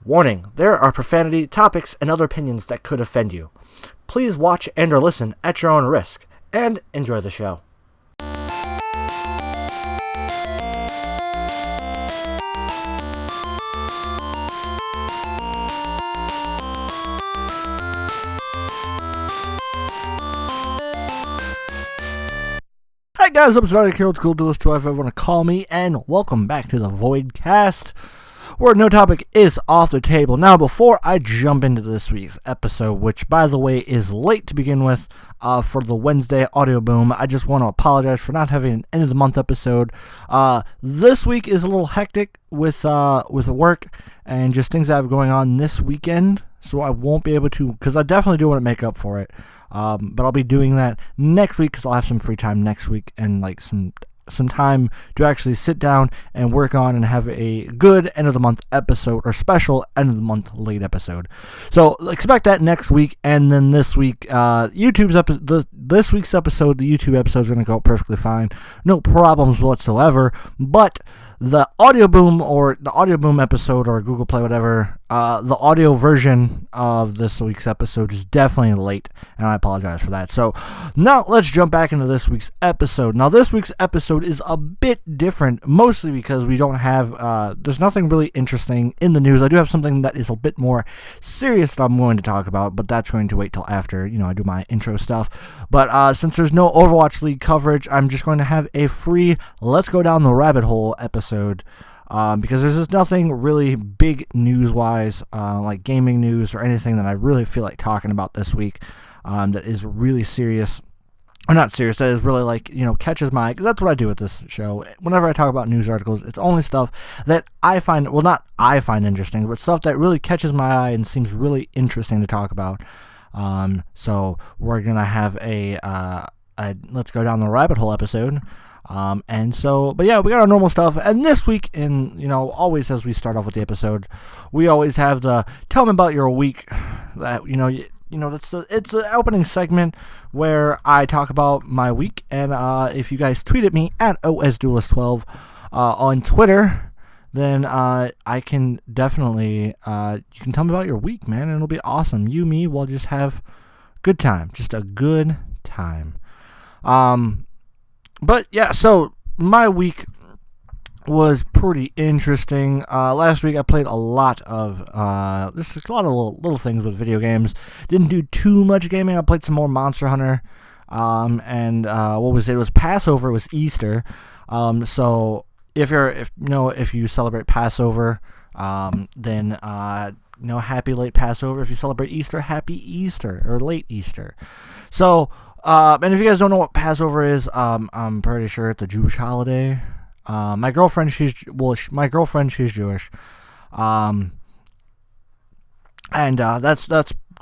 Warning, there are profanity, topics, and other opinions that could offend you. Please watch and or listen at your own risk, and enjoy the show. Hey guys, I'm RDiK, OLDSCHOOLDUELIST, whoever you want to call me, and welcome back to the Voidcast, where no topic is off the table. Now, before I jump into this week's episode, which, by the way, is late to begin with for the Wednesday audio boom, I just want to apologize for not having an end-of-the-month episode. This week is a little hectic with work and just things I have going on this weekend, so I won't be able to, because I definitely do want to make up for it. But I'll be doing that next week because I'll have some free time next week and like some time to actually sit down and work on and have a good end of the month episode or special end of the month late episode. So expect that next week, and then this week, this week's episode, the YouTube episode is going to go perfectly fine, no problems whatsoever. But the audio boom episode or Google Play, whatever, the audio version of this week's episode is definitely late, and I apologize for that. So now let's jump back into this week's episode. Now this week's episode is a bit different, mostly because we don't have, there's nothing really interesting in the news. I do have something that is a bit more serious that I'm going to talk about, but that's going to wait till after, I do my intro stuff. But since there's no Overwatch League coverage, I'm just going to have a free Let's Go Down the Rabbit Hole episode. Because there's just nothing really big news-wise, like gaming news or anything that I really feel like talking about this week that is really serious. Or not serious, that is really like, catches my eye. Because that's what I do with this show. Whenever I talk about news articles, it's only stuff that I find, well, not I find interesting, but stuff that really catches my eye and seems really interesting to talk about. So we're going to have a Let's Go Down the Rabbit Hole episode. But yeah, we got our normal stuff, and this week, always as we start off with the episode, we always have the tell me about your week. That it's an opening segment where I talk about my week, and if you guys tweet at me at OSDuelist12 on Twitter, then I can definitely you can tell me about your week, man, and it'll be awesome. You, me, we'll just have good time, just a good time. But yeah, so my week was pretty interesting. Last week I played a lot of little things with video games. Didn't do too much gaming. I played some more Monster Hunter. It was Passover, it was Easter. So if you celebrate Passover, then happy late Passover. If you celebrate Easter, happy Easter or late Easter. So and if you guys don't know what Passover is, I'm pretty sure it's a Jewish holiday. My girlfriend, she's Jewish. That's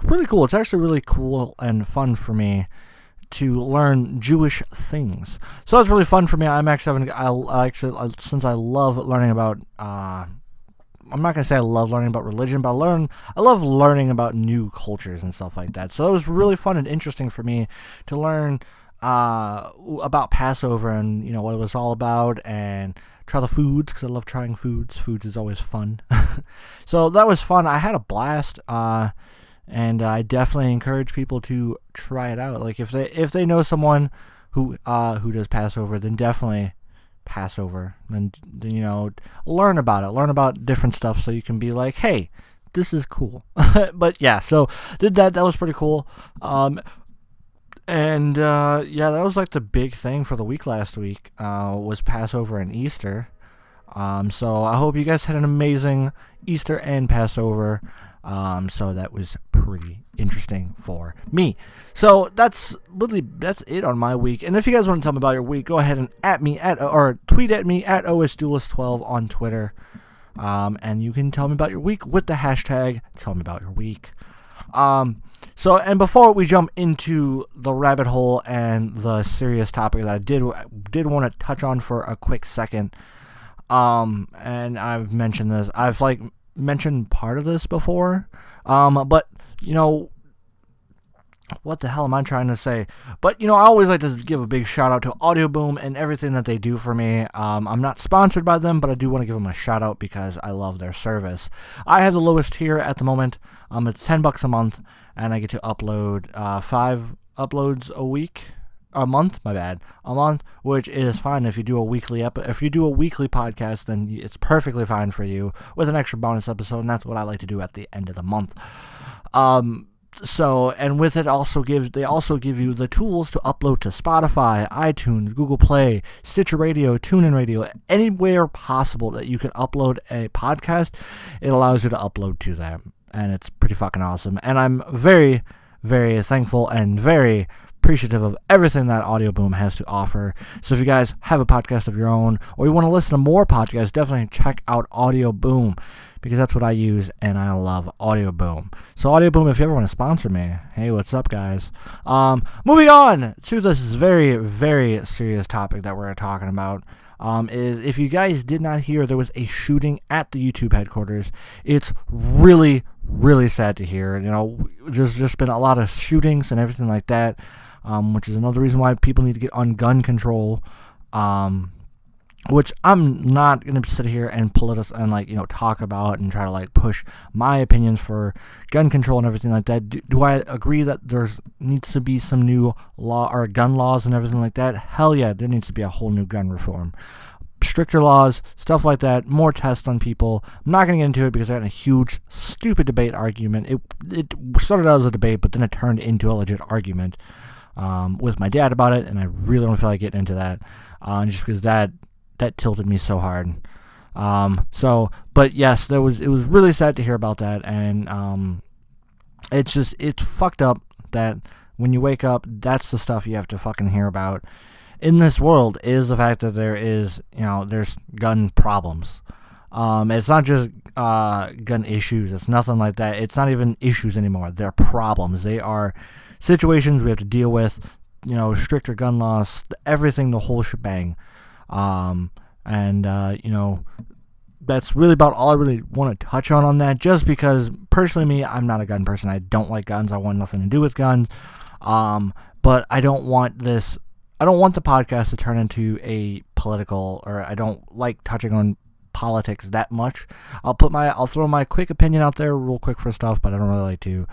really cool. It's actually really cool and fun for me to learn Jewish things. So that's really fun for me. Since I love learning about, I'm not going to say I love learning about religion, but I love learning about new cultures and stuff like that. So it was really fun and interesting for me to learn about Passover and, what it was all about, and try the foods, because I love trying foods. Foods is always fun. So that was fun. I had a blast, and I definitely encourage people to try it out. Like, if they know someone who does Passover, then definitely Passover, then learn about it, learn about different stuff, so you can be like, hey, this is cool. But yeah, so did that was pretty cool. That was like the big thing for the week last week, was Passover and Easter. So I hope you guys had an amazing Easter and Passover. So that was pretty interesting for me. So that's it on my week. And if you guys want to tell me about your week, go ahead and tweet at me at OSDuelist12 on Twitter. And you can tell me about your week with the hashtag tell me about your week. So, and before we jump into the rabbit hole and the serious topic that I did want to touch on for a quick second, and I've mentioned this, I've mentioned part of this before, but what the hell am I trying to say? But, I always like to give a big shout out to Audio Boom and everything that they do for me. I'm not sponsored by them, but I do want to give them a shout out because I love their service. I have the lowest tier at the moment. It's $10 a month, and I get to upload 5 uploads a month, which is fine. If you do a weekly podcast, then it's perfectly fine for you with an extra bonus episode, and that's what I like to do at the end of the month. So, and with it they also give you the tools to upload to Spotify, iTunes, Google Play, Stitcher Radio, TuneIn Radio, anywhere possible that you can upload a podcast. It allows you to upload to them, and it's pretty fucking awesome. And I'm very, very thankful and very appreciative of everything that Audio Boom has to offer. So if you guys have a podcast of your own, or you want to listen to more podcasts, definitely check out Audio Boom, because that's what I use, and I love Audio Boom. So Audio Boom, if you ever want to sponsor me, hey, what's up, guys? Moving on to this very, very serious topic that we're talking about. Is if you guys did not hear, there was a shooting at the YouTube headquarters. It's really, really sad to hear. There's just been a lot of shootings and everything like that, which is another reason why people need to get on gun control. Which I'm not going to sit here and talk about and try to push my opinions for gun control and everything like that. Do I agree that there needs to be some new law or gun laws and everything like that? Hell yeah, there needs to be a whole new gun reform. Stricter laws, stuff like that, more tests on people. I'm not going to get into it because I had a huge, stupid debate argument. It started out as a debate, but then it turned into a legit argument with my dad about it, and I really don't feel like getting into that just because that tilted me so hard. But yes, it was really sad to hear about that, and it's fucked up that when you wake up, that's the stuff you have to fucking hear about in this world, is the fact that there's gun problems. It's not just gun issues. It's nothing like that. It's not even issues anymore. They're problems. They are situations we have to deal with. Stricter gun laws, everything, the whole shebang. That's really about all I really want to touch on that, just because, personally me, I'm not a gun person. I don't like guns. I want nothing to do with guns. But I don't want the podcast to turn into a political, or I don't like touching on politics that much. I'll throw my quick opinion out there real quick for stuff, but I don't really like to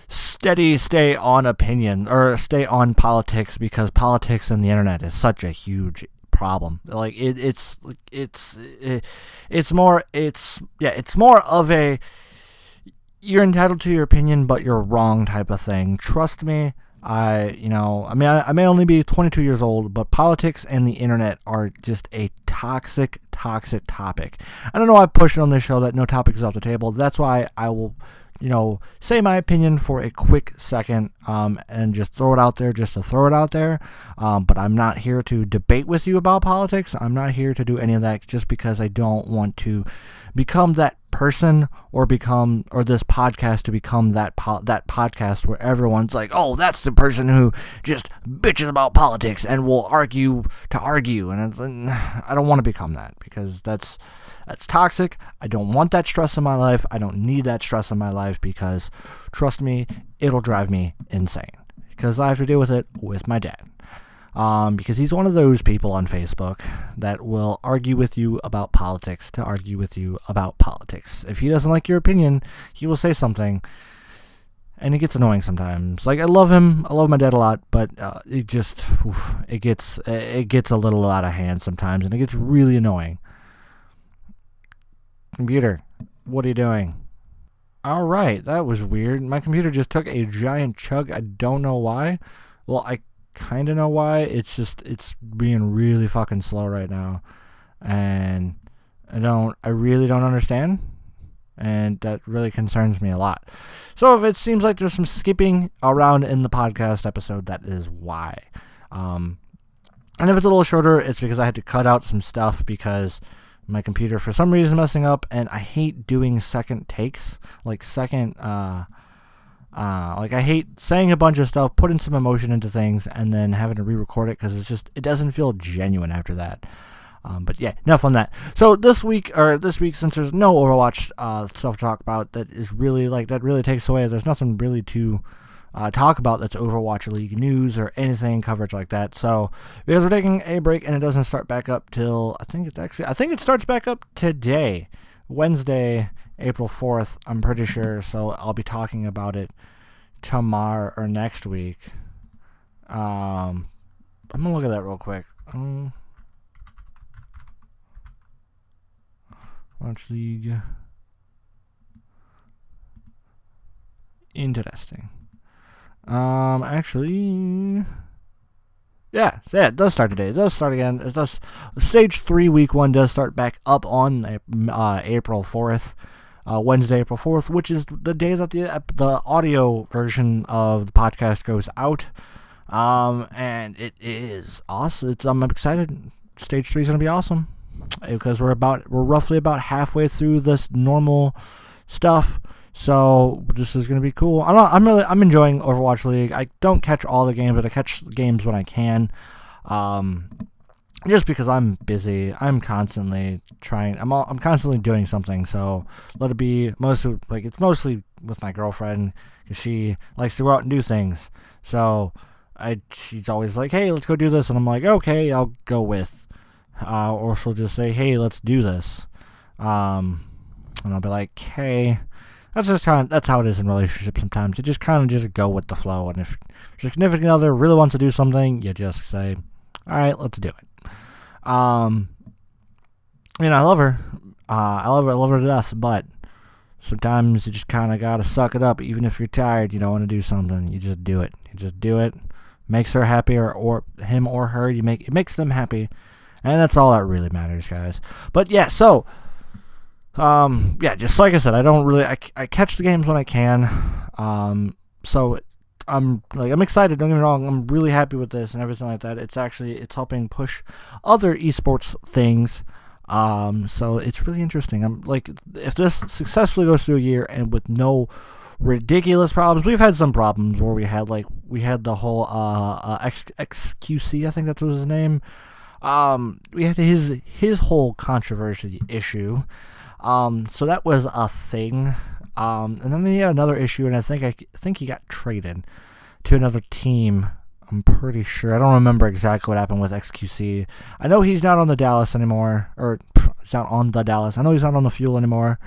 stay on opinion, or stay on politics, because politics and the internet is such a huge problem. It's more of a you're entitled to your opinion but you're wrong type of thing. Trust me. I may only be 22 years old, but politics and the internet are just a toxic topic. I don't know why I push it on this show that no topic is off the table. That's why I will say my opinion for a quick second, and just throw it out there just to throw it out there. But I'm not here to debate with you about politics. I'm not here to do any of that just because I don't want to become that person, or this podcast to become that podcast where everyone's like, oh, that's the person who just bitches about politics and will argue to argue. And I don't want to become that, because that's toxic. I don't want that stress in my life. I don't need that stress in my life, because, trust me, it'll drive me insane. Because I have to deal with it with my dad. Because he's one of those people on Facebook that will argue with you about politics to argue with you about politics. If he doesn't like your opinion, he will say something, and it gets annoying sometimes. I love him. I love my dad a lot, but it gets a little out of hand sometimes, and it gets really annoying. Computer, what are you doing? Alright, that was weird. My computer just took a giant chug. I don't know why. Well, I kind of know why. It's being really fucking slow right now. And I really don't understand. And that really concerns me a lot. So if it seems like there's some skipping around in the podcast episode, that is why. And if it's a little shorter, it's because I had to cut out some stuff because my computer for some reason messing up, and I hate doing second takes, I hate saying a bunch of stuff, putting some emotion into things, and then having to re-record it, because it doesn't feel genuine after that. But yeah, enough on that. So this week, since there's no Overwatch stuff to talk about, that really takes away. There's nothing really to talk about that's Overwatch League news or anything coverage like that. So because we're taking a break and it doesn't start back up till I think it starts back up today, Wednesday, April 4th. I'm pretty sure. So I'll be talking about it tomorrow or next week. I'm gonna look at that real quick. Watch League. Interesting. Actually, yeah, it does start today. It does start again. It does. Stage 3, week 1 does start back up on April 4th, Wednesday, April 4th, which is the day that the audio version of the podcast goes out. And it is awesome. I'm excited. Stage 3 is gonna be awesome because we're roughly about halfway through this normal stuff. So this is gonna be cool. I'm enjoying Overwatch League. I don't catch all the games, but I catch games when I can. Just because I'm busy, I'm constantly trying. I'm constantly doing something. So let it be mostly it's mostly with my girlfriend because she likes to go out and do things. So she's always like, hey, let's go do this, and I'm like, okay, I'll go with. Or she'll just say, hey, let's do this. And I'll be like, hey. That's how it is in relationships sometimes. You just kind of just go with the flow, and if your significant other really wants to do something, you just say, all right, let's do it. I love her. I love her to death, but sometimes you just kind of gotta suck it up. Even if you're tired, you don't want to do something, you just do it. Makes her happy, or him or her. It makes them happy, and that's all that really matters, guys. But yeah, so. Just like I said, I catch the games when I can. So I'm excited, don't get me wrong, I'm really happy with this and everything like that. It's helping push other esports things. So it's really interesting. I'm like, if this successfully goes through a year and with no ridiculous problems, we've had some problems where we had the whole, XQC, I think that was his name. We had his whole controversy issue. So that was a thing. And then he had another issue, and I think he got traded to another team. I'm pretty sure. I don't remember exactly what happened with XQC. I know he's not on the Dallas anymore, or he's not on the Dallas. I know he's not on the Fuel anymore.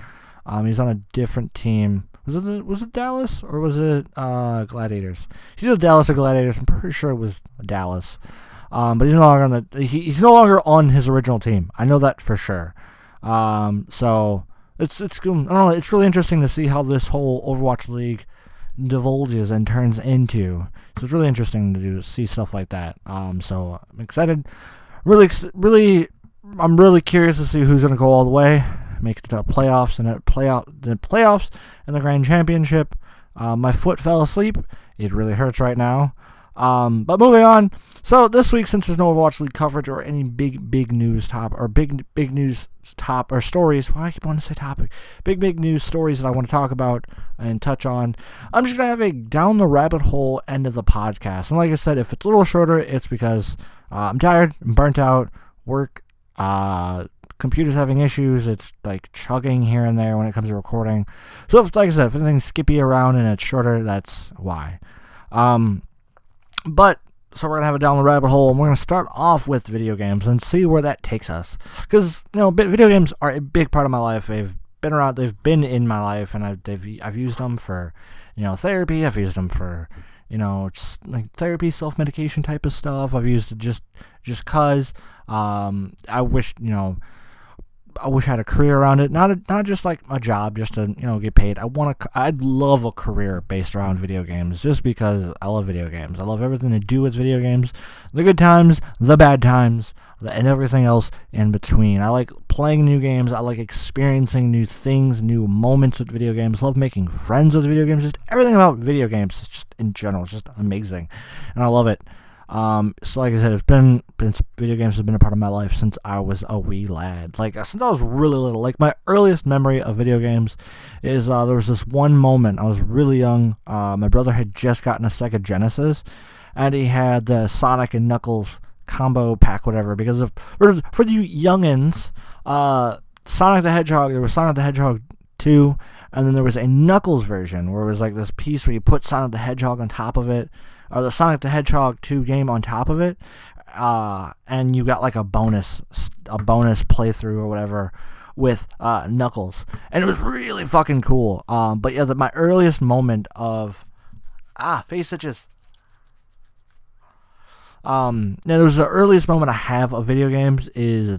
He's on a different team. Was it Dallas or was it Gladiators? He's either Dallas or Gladiators. I'm pretty sure it was Dallas. But he's no longer he's no longer on his original team. I know that for sure. So it's I don't know, it's really interesting to see how this whole Overwatch League divulges and turns into. So it's really interesting to see stuff like that. So I'm excited. I'm really curious to see who's going to go all the way, make it to the playoffs and and the Grand Championship. My foot fell asleep. It really hurts right now. But moving on. So this week, since there's no Overwatch League coverage or any big news stories, why I keep wanting to say topic, big news stories that I want to talk about and touch on, I'm just gonna have a down the rabbit hole end of the podcast. And like I said, if it's a little shorter, it's because I'm tired, I'm burnt out, work, computer's having issues. It's like chugging here and there when it comes to recording. So if, like I said, if anything's skippy around and it's shorter, that's why. But so we're going to have a down the rabbit hole, and we're going to start off with video games and see where that takes us. Because, video games are a big part of my life. They've been in my life, and I've used them for, therapy. I've used them for, just like therapy, self-medication type of stuff. I've used it just cause. I wish I had a career around it, not just like a job, just to get paid. I'd love a career based around video games, just because I love video games. I love everything to do with video games, the good times, the bad times, and everything else in between. I like playing new games. I like experiencing new things, new moments with video games. Love making friends with video games. Just everything about video games, it's just in general, it's just amazing, and I love it. So like I said, video games have been a part of my life since I was a wee lad. Like, since I was really little. Like, my earliest memory of video games is, there was this one moment. I was really young. My brother had just gotten a Sega Genesis, and he had the Sonic and Knuckles combo pack, whatever, for the youngins, Sonic the Hedgehog, there was Sonic the Hedgehog 2, And then there was a Knuckles version where it was like this piece where you put Sonic the Hedgehog on top of it, or the Sonic the Hedgehog 2 game on top of it, and you got like a bonus playthrough or whatever with Knuckles, and it was really fucking cool. But yeah, my earliest moment of face itches. Now it was the earliest moment I have of video games is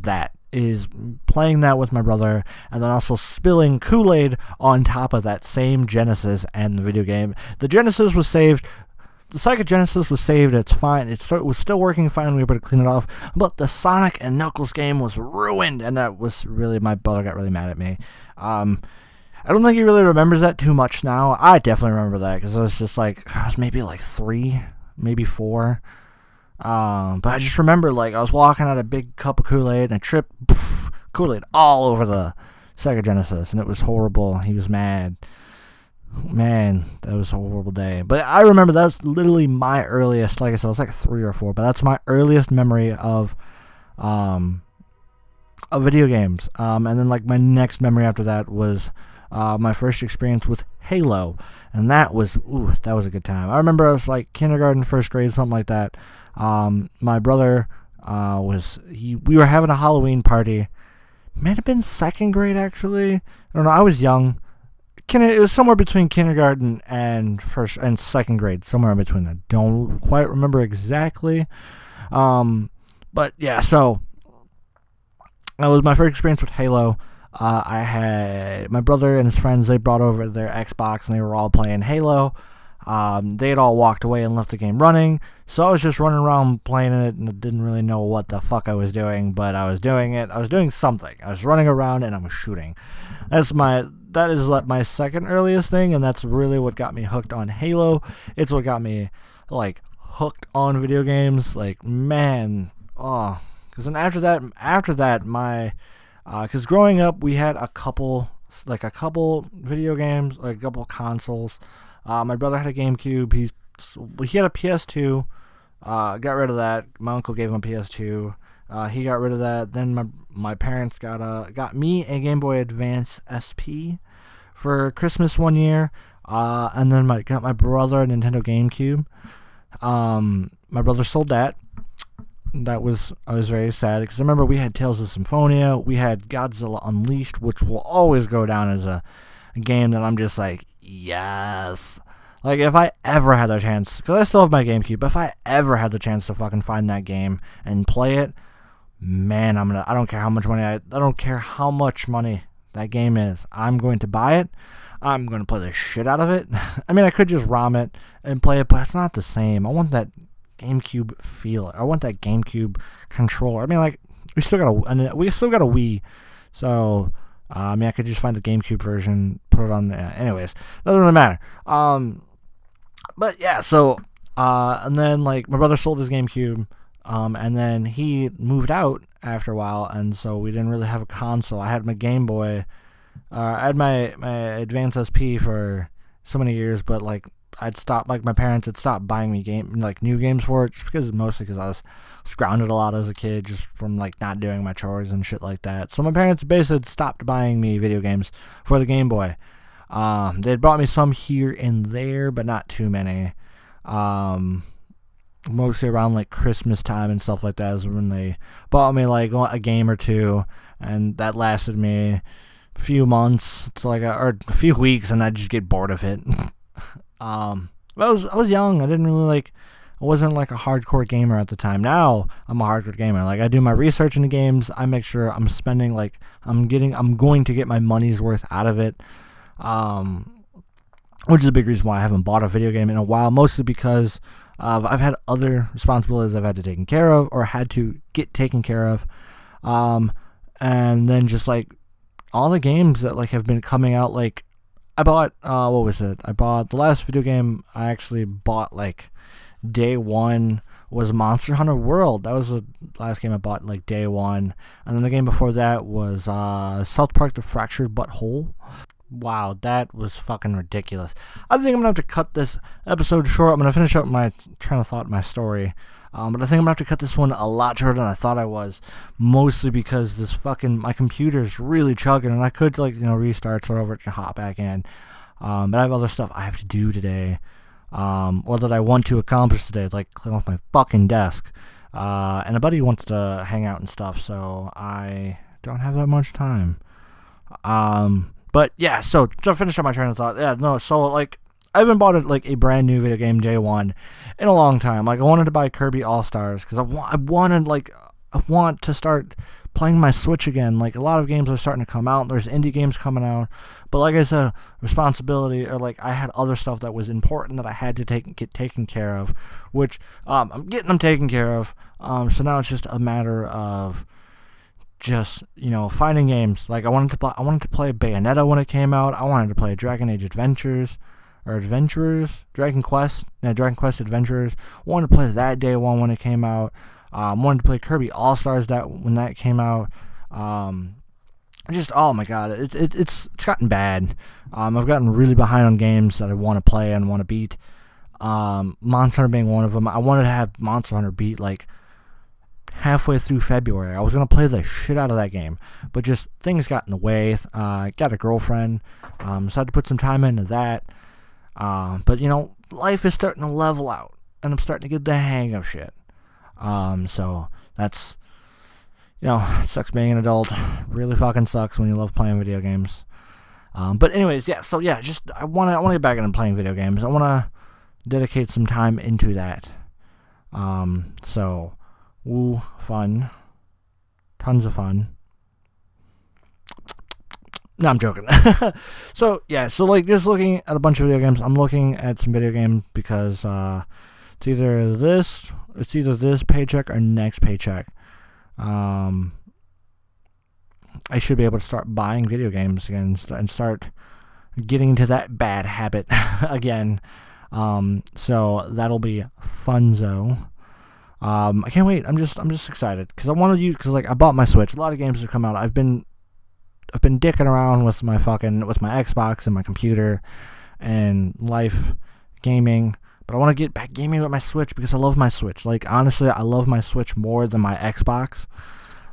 playing that with my brother, and then also spilling Kool-Aid on top of that same Genesis and the video game. The Genesis was saved. The Sega Genesis was saved. It's fine. It was still working fine. We were able to clean it off. But the Sonic and Knuckles game was ruined, and that was really, my brother got really mad at me. I don't think he really remembers that too much now. I definitely remember that because I was just like, I was maybe like 3, maybe 4. But I just remember, like, I was walking out a big cup of Kool-Aid and I tripped, Kool-Aid all over the Sega Genesis, and it was horrible. He was mad. Man, that was a horrible day. But I remember that's literally my earliest, like I said, I was like 3 or 4, but that's my earliest memory of video games. And then like my next memory after that was my first experience with Halo, and that was a good time. I remember I was like kindergarten, first grade, something like that. My brother we were having a Halloween party. Might have been second grade, actually. I don't know. I was young. It was somewhere between kindergarten and first and second grade, somewhere in between that. Don't quite remember exactly. But yeah, so that was my first experience with Halo. I had my brother and his friends. They brought over their Xbox and they were all playing Halo. They had all walked away and left the game running, so I was just running around playing it and didn't really know what the fuck I was doing, but I was doing it. I was doing something. I was running around and I was shooting. That is like my second earliest thing, and that's really what got me hooked on Halo. It's what got me like hooked on video games. Like, man, because then after that, because growing up we had a couple video games, like a couple consoles. My brother had a GameCube. He had a PS2. Got rid of that. My uncle gave him a PS2. He got rid of that. Then my parents got me a Game Boy Advance SP for Christmas one year. And then got my brother a Nintendo GameCube. My brother sold that. I was very sad because I remember we had Tales of Symphonia. We had Godzilla Unleashed, which will always go down as a game that I'm just like, yes. Like, if I ever had the chance, because I still have my GameCube, but if I ever had the chance to fucking find that game and play it, man, I don't care how much money I don't care how much money that game is. I'm going to buy it. I'm going to play the shit out of it. I mean, I could just ROM it and play it, but it's not the same. I want that GameCube feel. I want that GameCube controller. I mean, like, we still got a Wii, so I mean, I could just find the GameCube version, put it on there. Anyways, doesn't really matter. But yeah, so and then like my brother sold his GameCube, and then he moved out after a while, and so we didn't really have a console. I had my Game Boy. I had my Advance SP for so many years, but like I'd stopped, like my parents had stopped buying me new games for it, just mostly because I was grounded a lot as a kid, just from like not doing my chores and shit like that. So my parents basically had stopped buying me video games for the Game Boy. They had bought me some here and there, but not too many. Mostly around like Christmas time and stuff like that is when they bought me like a game or two, and that lasted me a few months to or a few weeks, and I'd just get bored of it. But I was young. I didn't really I wasn't like a hardcore gamer at the time. Now I'm a hardcore gamer. Like, I do my research into games. I make sure I'm spending I'm going to get my money's worth out of it. Which is a big reason why I haven't bought a video game in a while, mostly because I've had other responsibilities I've had to take care of or had to get taken care of. And then just like all the games that have been coming out, I bought, what was it? I bought the last video game I actually bought day one was Monster Hunter World. That was the last game I bought day one. And then the game before that was South Park: The Fractured Butthole. Wow, that was fucking ridiculous. I think I'm gonna have to cut this episode short. I'm gonna finish up my train of thought, my story. But I think I'm gonna have to cut this one a lot shorter than I thought I was, mostly because my computer's really chugging, and I could restart, start over, and hop back in. But I have other stuff I have to do today, or that I want to accomplish today, like clean off my fucking desk. And a buddy wants to hang out and stuff, so I don't have that much time. But yeah, so to finish up my train of thought, I haven't bought a brand new video game day one in a long time. Like, I wanted to buy Kirby All-Stars because I want to start playing my Switch again. Like, a lot of games are starting to come out. There's indie games coming out, but like I said, responsibility, or I had other stuff that was important that I had to get taken care of, which I'm getting them taken care of. So now it's just a matter of just finding games. Like, I wanted to play Bayonetta when it came out. I wanted to play Dragon Age Dragon Quest Adventurers. Wanted to play that day one when it came out. Wanted to play Kirby All Stars when that came out. Just, oh my god, it's gotten bad. I've gotten really behind on games that I want to play and want to beat. Monster Hunter being one of them. I wanted to have Monster Hunter beat halfway through February. I was gonna play the shit out of that game, but just things got in the way. Got a girlfriend, so I had to put some time into that. But life is starting to level out, and I'm starting to get the hang of shit. So that's, it sucks being an adult. Really fucking sucks when you love playing video games. But anyways, yeah. So yeah, just I want to get back into playing video games. I want to dedicate some time into that. So, woo, fun, tons of fun. No, I'm joking. So yeah, just looking at a bunch of video games. I'm looking at some video games because it's either this paycheck or next paycheck. I should be able to start buying video games again and start getting into that bad habit again. So that'll be funzo. I can't wait. I'm just excited because I bought my Switch. A lot of games have come out. I've been dicking around with my Xbox and my computer and life gaming, but I want to get back gaming with my Switch because I love my Switch. Honestly, I love my Switch more than my Xbox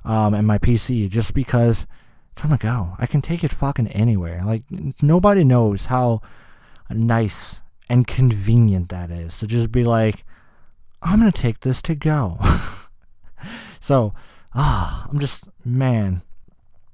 and my PC, just because it's on the go. I can take it fucking anywhere. Nobody knows how nice and convenient that is. So just be like, I'm gonna take this to go. So, I'm just, man.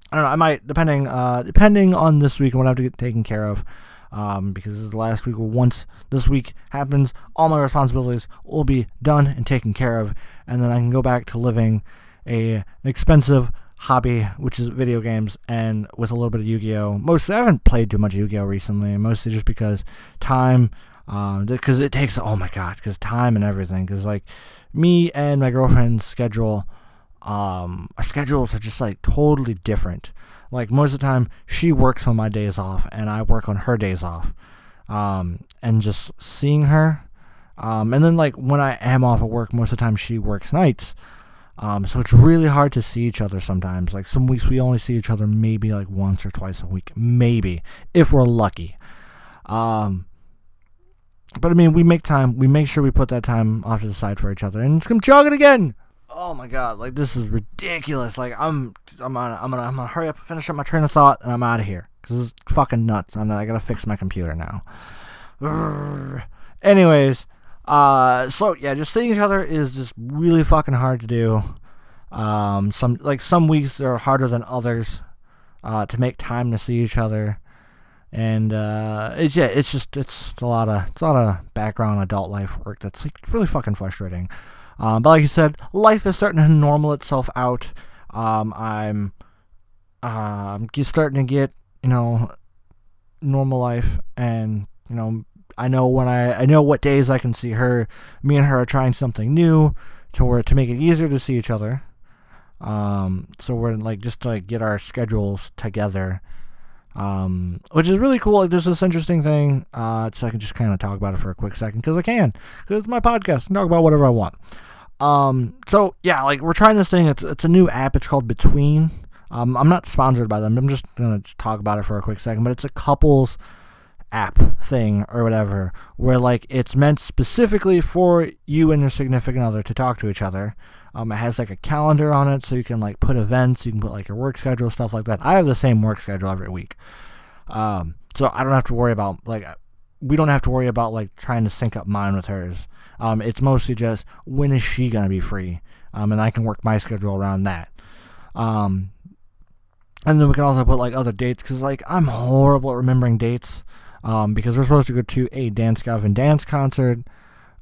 I don't know. I might, depending on this week, I'm gonna have to get taken care of, because this is the last week. Once this week happens, all my responsibilities will be done and taken care of, and then I can go back to living an expensive hobby, which is video games, and with a little bit of Yu-Gi-Oh. Mostly, I haven't played too much Yu-Gi-Oh mostly, mostly just because time. Because it takes, oh my god, because time and everything. Because me and my girlfriend's schedule. Our schedules are just totally different. Most of the time she works on my days off and I work on her days off. And just seeing her, and then when I am off at work, most of the time she works nights. So it's really hard to see each other sometimes. Some weeks we only see each other maybe once or twice a week, maybe, if we're lucky. But I mean, we make time. We make sure we put that time off to the side for each other, and it's gonna jog it again. Oh my god, this is ridiculous. I'm gonna hurry up, finish up my train of thought, and I'm out of here because it's fucking nuts. I gotta fix my computer now. Anyways, so yeah, just seeing each other is just really fucking hard to do. Some weeks are harder than others to make time to see each other. And it's a lot of background adult life work that's really fucking frustrating. But like you said, life is starting to normal itself out. I'm just starting to get normal life, and I know what days I can see her. Me and her are trying something new to make it easier to see each other. So we're just to get our schedules together. Which is really cool. There's this interesting thing, so I can just kind of talk about it for a quick second, because it's my podcast, I can talk about whatever I want. So yeah, we're trying this thing. It's a new app. It's called Between. I'm not sponsored by them. I'm just gonna talk about it for a quick second, but it's a couples app thing or whatever, where like it's meant specifically for you and your significant other to talk to each other. It has like a calendar on it, so you can like put events, you can put like your work schedule, stuff like that. I have the same work schedule every week, so I don't have to worry about we don't have to worry about like trying to sync up mine with hers. It's mostly just when is she gonna be free, and I can work my schedule around that. And then we can also put like other dates, because like I'm horrible at remembering dates, because we're supposed to go to a Dance Gavin dance concert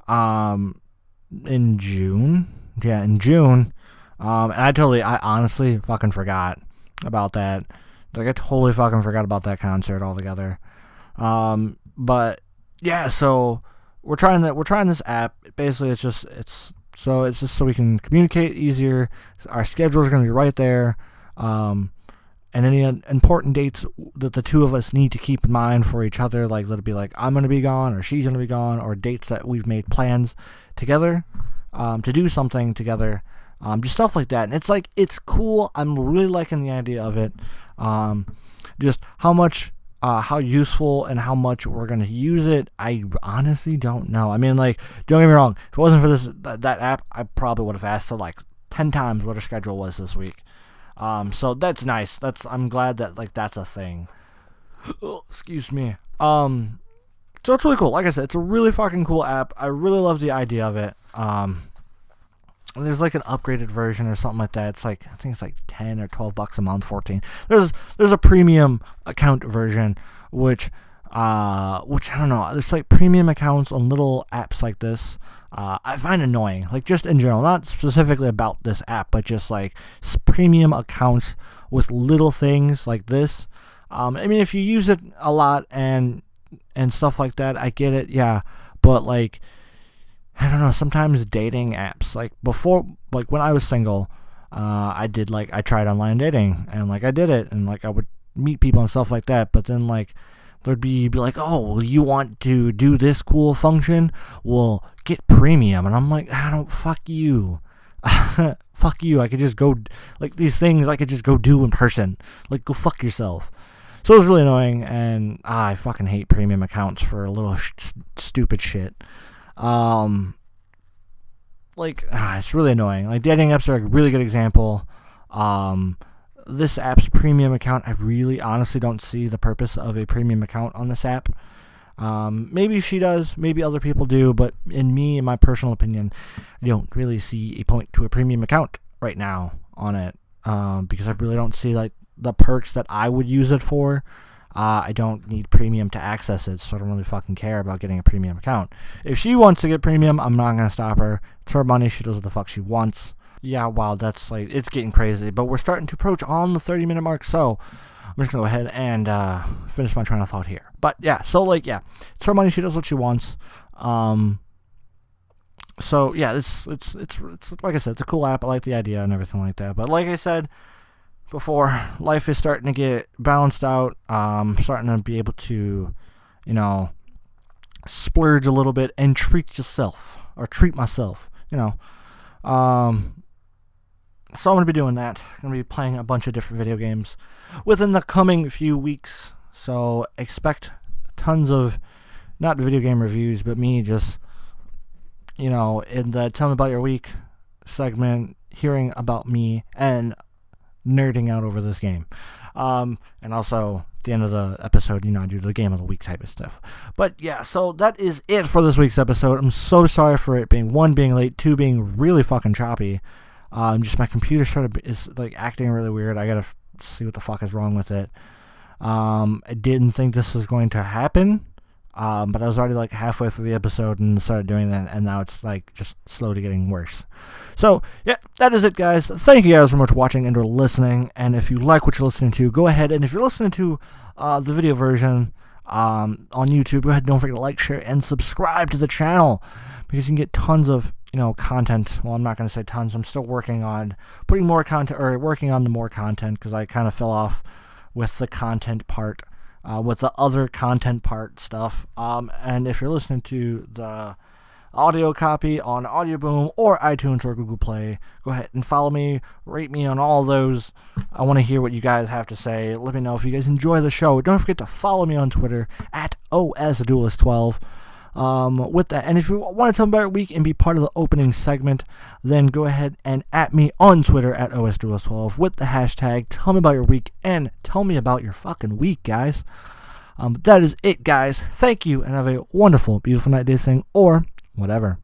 in June. Yeah, in June. And I honestly fucking forgot about that. Like I totally fucking forgot about that concert altogether. But yeah, so we're trying this app. Basically it's just so we can communicate easier. Our schedules are going to be right there. And any important dates that the two of us need to keep in mind for each other, like let it be like I'm going to be gone or she's going to be gone, or dates that we've made plans together to do something together, just stuff like that. And it's like, it's cool. I'm really liking the idea of it. Just how useful and how much we're going to use it, I honestly don't know. I mean, like, don't get me wrong, if it wasn't for that app, I probably would have asked her like 10 times what her schedule was this week. So that's nice. I'm glad that like that's a thing. Oh, excuse me. So it's really cool. Like I said, it's a really fucking cool app. I really love the idea of it. There's like an upgraded version or something like that. It's like, I think it's like $10 or $12 a month, 14. There's a premium account version, which I don't know. There's like premium accounts on little apps like this. I find annoying, like just in general, not specifically about this app, but just like premium accounts with little things like this. I mean, if you use it a lot and stuff like that, I get it, yeah. But like, I don't know, sometimes dating apps, like before, like when I was single, I tried online dating, and like I did it, and like I would meet people and stuff like that, but then like there'd be like, oh, well, you want to do this cool function? Well, get premium. And I'm like, fuck you. Fuck you. I could just go, like, these things I could just go do in person. Like, go fuck yourself. So it was really annoying, and I fucking hate premium accounts for a little stupid shit. It's really annoying. Like, dating apps are a really good example. This app's premium account, I really honestly don't see the purpose of a premium account on this app. Maybe she does, maybe other people do, but in my personal opinion, I don't really see a point to a premium account right now on it, because I really don't see like the perks that I would use it for. I don't need premium to access it, so I don't really fucking care about getting a premium account. If she wants to get premium, I'm not going to stop her. It's her money, she does what the fuck she wants. Yeah, wow, that's like, it's getting crazy, but we're starting to approach on the 30-minute mark, so I'm just gonna go ahead and finish my train of thought here. But yeah, so like, yeah, it's her money, she does what she wants. So yeah, it's like I said, it's a cool app. I like the idea and everything like that. But like I said before, life is starting to get balanced out. Starting to be able to, splurge a little bit and treat myself. So I'm going to be doing that. I'm going to be playing a bunch of different video games within the coming few weeks. So expect tons of, not video game reviews, but me just, in the Tell Me About Your Week segment, hearing about me and nerding out over this game. And also, at the end of the episode, I do the Game of the Week type of stuff. But yeah, so that is it for this week's episode. I'm so sorry for it being late, 2 being really fucking choppy. Just my computer is like acting really weird. I gotta see what the fuck is wrong with it. I didn't think this was going to happen, but I was already like halfway through the episode and started doing that, and now it's like just slowly getting worse. So yeah, that is it, guys. Thank you guys so much for watching and or listening. And if you like what you're listening to, go ahead, and if you're listening to the video version on YouTube, go ahead, don't forget to like, share, and subscribe to the channel, because you can get tons of content. Well, I'm not going to say tons. I'm still working on putting more content, or working on the more content, because I kind of fell off with the content part, with the other content part stuff. And if you're listening to the audio copy on Audioboom or iTunes or Google Play. Go ahead and follow me, rate me on all those. I want to hear what you guys have to say. Let me know if you guys enjoy the show. Don't forget to follow me on Twitter at OSDuelist12. With that, and if you want to tell me about your week and be part of the opening segment, then go ahead and at me on Twitter at OSDuelist12 with the hashtag tell me about your week and tell me about your fucking week, guys. That is it, guys. Thank you and have a wonderful, beautiful night, day, thing, or whatever.